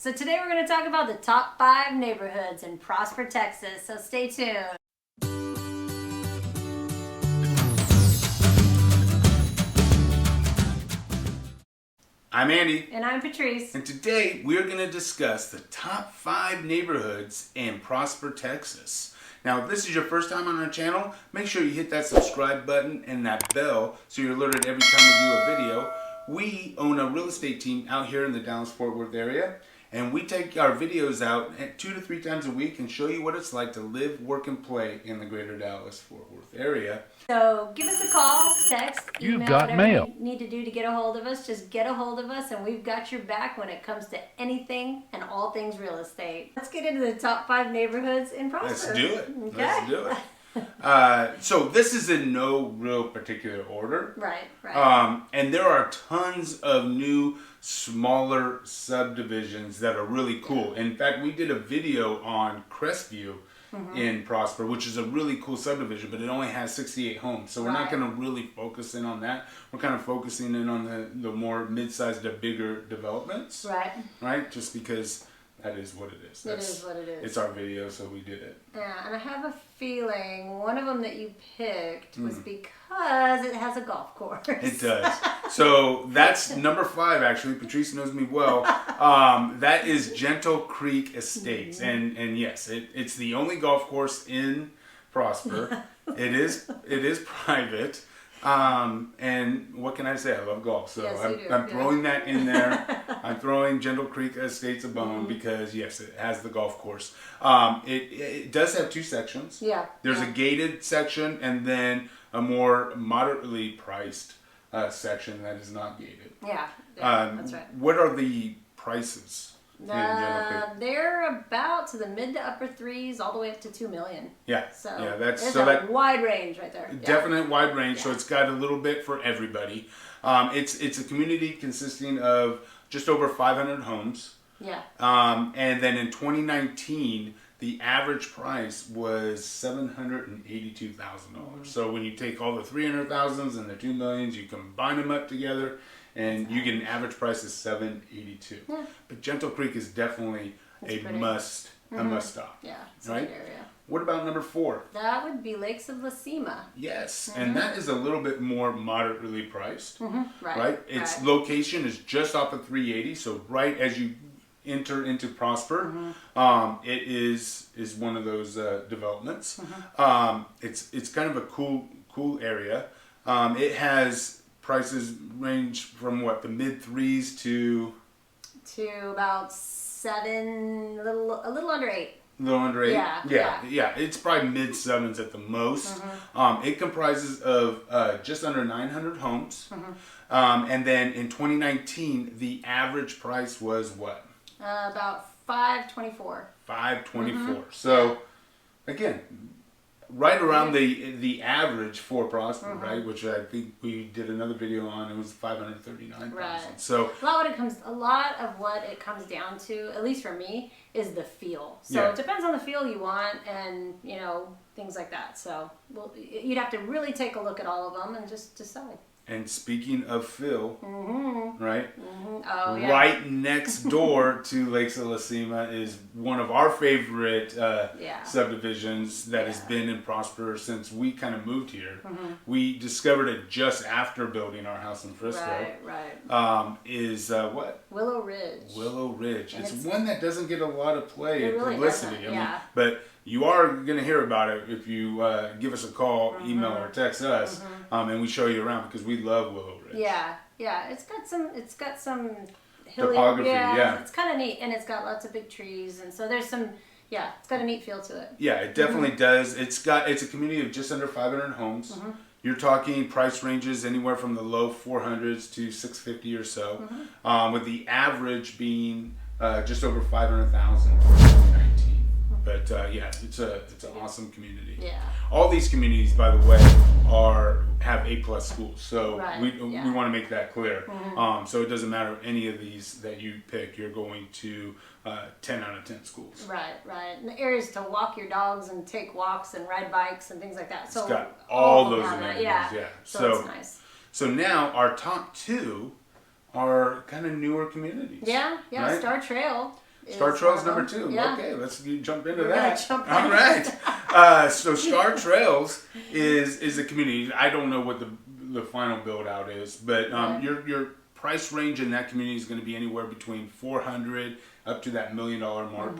So today we're going to talk about the top 5 neighborhoods in Prosper, Texas. So stay tuned. I'm Andy. And I'm Patrice. And today we're going to discuss the top 5 neighborhoods in Prosper, Texas. Now, if this is your first time on our channel, make sure you hit that subscribe button and that bell so you're alerted every time we do a video. We own a real estate team out here in the Dallas-Fort Worth area, and we take our videos out 2 to 3 times a week and show you what it's like to live, work, and play in the greater Dallas-Fort Worth area. So give us a call, text, email, You've got whatever mail. you need to do to get a hold of us. Just get a hold of us and we've got your back when it comes to anything and all things real estate. Let's get into the top 5 neighborhoods in Prosper. Let's do it. Okay. Let's do it. So this is in no real particular order. Right. And there are tons of new, smaller subdivisions that are really cool. In fact, we did a video on Crestview in Prosper, which is a really cool subdivision, but it only has 68 homes. So we're not going to really focus in on that. We're kind of focusing in on the more mid-sized to bigger developments. Right? Just because that is what it is. It is what it is. It's our video, so we did it. Yeah, and I have a feeling one of them that you picked was because it has a golf course. It does. So that's number 5, actually. Patrice knows me well. That is Gentle Creek Estates. And yes, it's the only golf course in Prosper. It is private. And what can I say? I love golf. So yes, I'm throwing that in there. I'm throwing Gentle Creek Estates a bone because, yes, it has the golf course. It does have 2 sections. Yeah. There's a gated section and then a more moderately priced section that is not gated. Yeah, that's right. What are the prices? They're about to the mid to upper 3s, all the way up to $2 million. Yeah, so that's a wide range right there. Definite wide range. So it's got a little bit for everybody. It's a community consisting of just over 500 homes. Yeah. And then in 2019, the average price was $782,000. So when you take all the 300,000s and the 2 millions, you combine them up together, and you get an average price of $782. Yeah. But Gentle Creek is definitely a must stop. Yeah, it's right? a good area. What about number 4? That would be Lakes of La Cima. Yes, and that is a little bit more moderately priced. Right. Its location is just off of 380, so right as you enter into Prosper, it is one of those developments. It's kind of a cool area. It has prices range from the mid 3s to about 7, a little under 8. A little under 8. Yeah. It's probably mid 7s at the most. It comprises of just under 900 homes. And then in 2019, the average price was what? About $524. $524. So again, right around the average for Prosper, right? Which I think we did another video on. It was $539,000. Right. So a lot of what it comes down to, at least for me, is the feel. So it depends on the feel you want, and things like that. So you'd have to really take a look at all of them and just decide. And speaking of Phil, right? Oh, yeah. Right next door to Lakes of La Cima is one of our favorite subdivisions that has been in Prosper since we kind of moved here. We discovered it just after building our house in Frisco. Right. Is what? Willow Ridge. Willow Ridge. It's one that doesn't get a lot of play and really publicity. Doesn't, but you are going to hear about it if you give us a call, email, or text us, and we show you around because we love Willow Ridge. Yeah. It's got some hilly topography. It's kind of neat, and it's got lots of big trees, and so there's some. Yeah, it's got a neat feel to it. Yeah, it definitely does. It's a community of just under 500 homes. You're talking price ranges anywhere from the low 400s to 650 or so, with the average being just over 500,000 for 2019. But it's an awesome community. Yeah. All these communities, by the way, have A+ schools, so we want to make that clear. So it doesn't matter any of these that you pick, you're going to 10 out of 10 schools. Right. And the areas to walk your dogs and take walks and ride bikes and things like that. So it's got all those amenities. Yeah. So it's nice. So now our top 2 are kind of newer communities. Yeah. Right? Star Trail. Star Trails number 2. Yeah. Okay, let's jump into We're that. gonna jump All right right. So Star Trails is a community. I don't know what the final build out is, but your price range in that community is going to be anywhere between $400 up to that $1 million mark.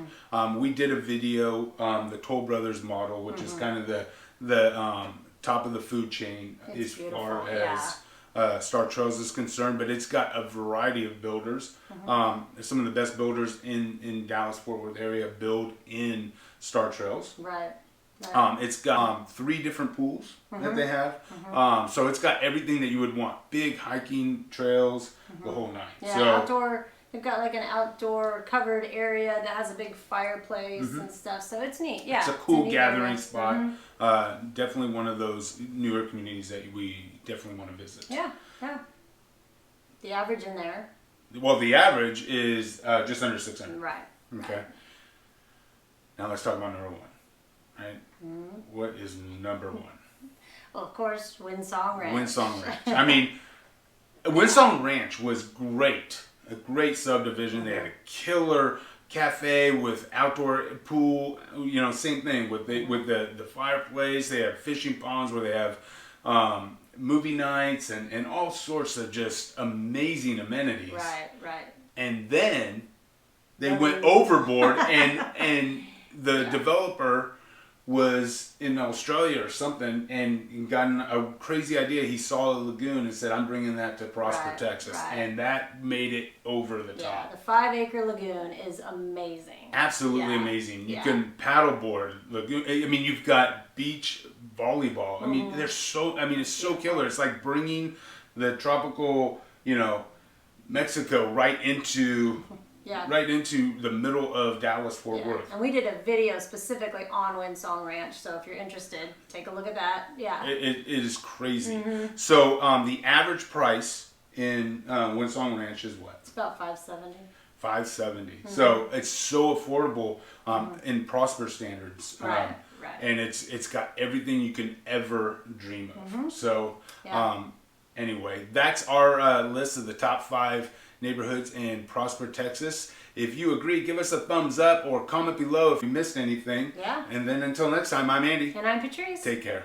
We did a video, the Toll Brothers model, which is kind of the top of the food chain as far as Star Trails is concerned, but it's got a variety of builders. Some of the best builders in Dallas-Fort Worth area build in Star Trails. Right. It's got 3 different pools that they have. So it's got everything that you would want. Big hiking trails, the whole nine. Yeah, so, outdoor. They've got like an outdoor covered area that has a big fireplace and stuff. So it's neat. Yeah. It's a cool gathering area. spot. Definitely one of those newer communities that we definitely want to visit. Yeah. Yeah. The average in there. Well, the average is just under 600. Right. Okay. Right. Now let's talk about number 1. Right? What is number 1? Well, of course, Windsong Ranch. Windsong Ranch. I mean, Windsong Ranch was great. A great subdivision. They had a killer cafe with outdoor pool. You know, same thing with the fireplace. They have fishing ponds where they have movie nights and all sorts of just amazing amenities. Right. And then they went overboard and the developer was in Australia or something and got a crazy idea. He saw a lagoon and said, I'm bringing that to Prosper, Texas. And that made it over the top. The 5-acre lagoon is amazing. Absolutely amazing. You can paddleboard lagoon. I mean, you've got beach volleyball. I mean, it's so killer. It's like bringing the tropical, Mexico right into the middle of Dallas-Fort Worth. And we did a video specifically on Windsong Ranch, so if you're interested, take a look at that. Yeah. It is crazy. So the average price in Windsong Ranch is what? It's about $570. $570. So it's so affordable in Prosper standards. Right. And it's got everything you can ever dream of. So anyway, that's our list of the top 5 neighborhoods in Prosper, Texas. If you agree, give us a thumbs up or comment below if you missed anything. Yeah. And then until next time, I'm Andy. And I'm Patrice. Take care.